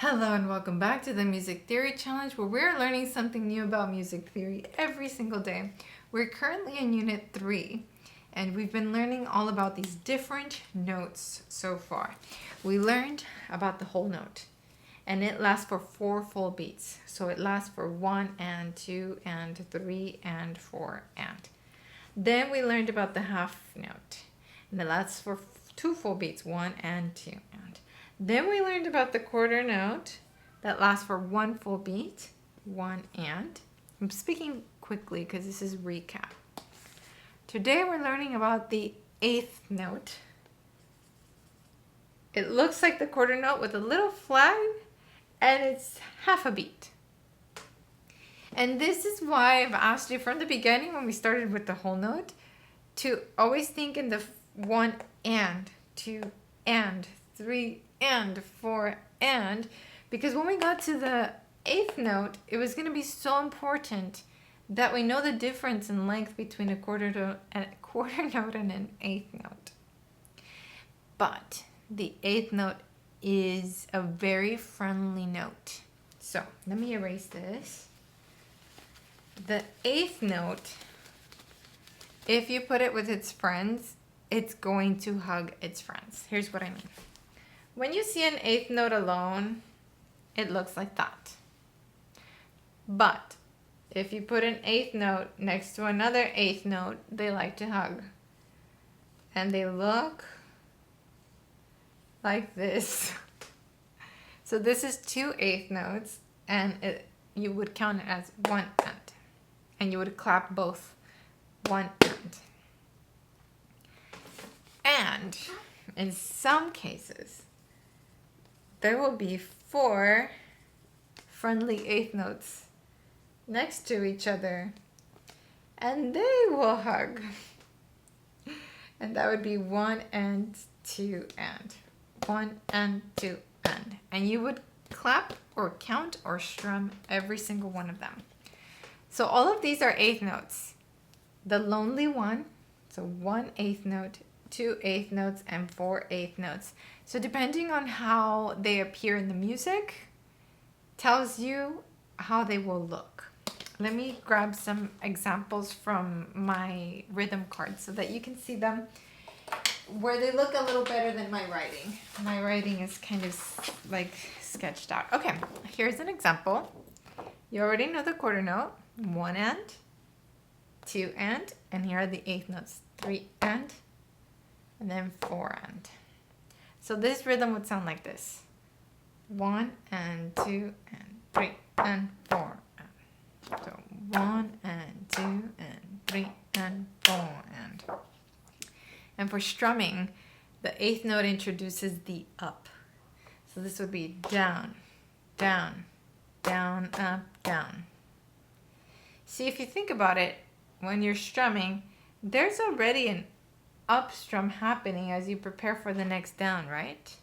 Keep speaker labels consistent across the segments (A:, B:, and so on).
A: Hello and welcome back to the Music Theory Challenge, where we're learning something new about music theory every single day. We're currently in Unit 3 and we've been learning all about these different notes so far. We learned about the whole note and it lasts for 4 full beats. So it lasts for 1 and 2 and 3 and 4 and. Then we learned about the half note and it lasts for 2 full beats, 1 and 2 and. Then we learned about the quarter note that lasts for 1 full beat, 1 and. I'm speaking quickly because this is recap. Today we're learning about the 8th note. It looks like the quarter note with a little flag and it's half a beat. And this is why I've asked you from the beginning when we started with the whole note to always think in the 1 and, 2 and, 3 and, 4 and, because when we got to the 8th note, it was going to be so important that we know the difference in length between a quarter note and an 8th note. But the 8th note is a very friendly note. So let me erase this. The 8th note, if you put it with its friends, it's going to hug its friends. Here's what I mean. When you see an 8th note alone, it looks like that. But if you put an 8th note next to another 8th note, they like to hug. And they look like this. So this is 2 8th notes, and you would count it as 1 and. And you would clap both 1 and. And in some cases, there will be 4 friendly 8th notes next to each other and they will hug. And that would be 1 and 2 and. 1 and 2 and. And you would clap or count or strum every single one of them. So all of these are 8th notes. The lonely one, so 1 8th note, 2 8th notes, and 4 8th notes. So depending on how they appear in the music, tells you how they will look. Let me grab some examples from my rhythm cards so that you can see them where they look a little better than my writing. My writing is kind of like sketched out. Okay, here's an example. You already know the quarter note, 1 and, 2 and here are the 8th notes, 3 and then 4 and. So this rhythm would sound like this. 1 and 2 and 3 and 4 and. So 1 and 2 and 3 and 4 and. And for strumming, the 8th note introduces the up. So this would be down, down, down, up, down. See, if you think about it, when you're strumming, there's already an up strum happening as you prepare for the next down, right?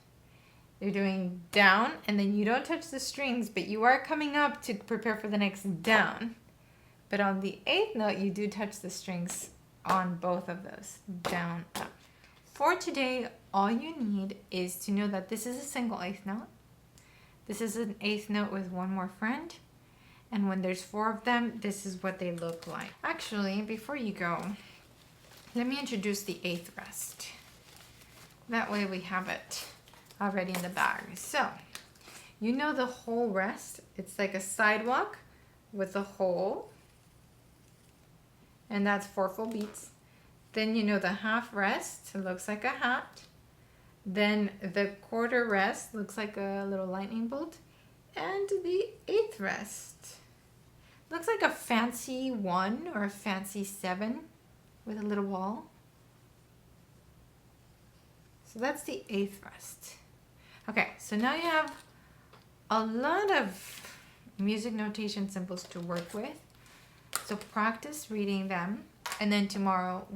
A: You're doing down and then you don't touch the strings, but you are coming up to prepare for the next down. But on the 8th note, you do touch the strings on both of those, down, up. For today, all you need is to know that this is a single 8th note. This is an 8th note with 1 more friend. And when there's 4 of them, this is what they look like. Actually, before you go, let me introduce the 8th rest. That way we have it already in the bag. So, you know the whole rest? It's like a sidewalk with a hole. And that's 4 full beats. Then you know the half rest, it looks like a hat. Then the quarter rest looks like a little lightning bolt. And the 8th rest looks like a fancy 1 or a fancy 7 with a little wall. So that's the 8th rest. Okay, so now you have a lot of music notation symbols to work with. So practice reading them. And then tomorrow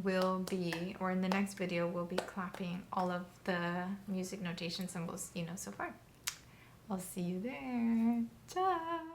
A: or in the next video, we'll be clapping all of the music notation symbols you know so far. I'll see you there. Ciao!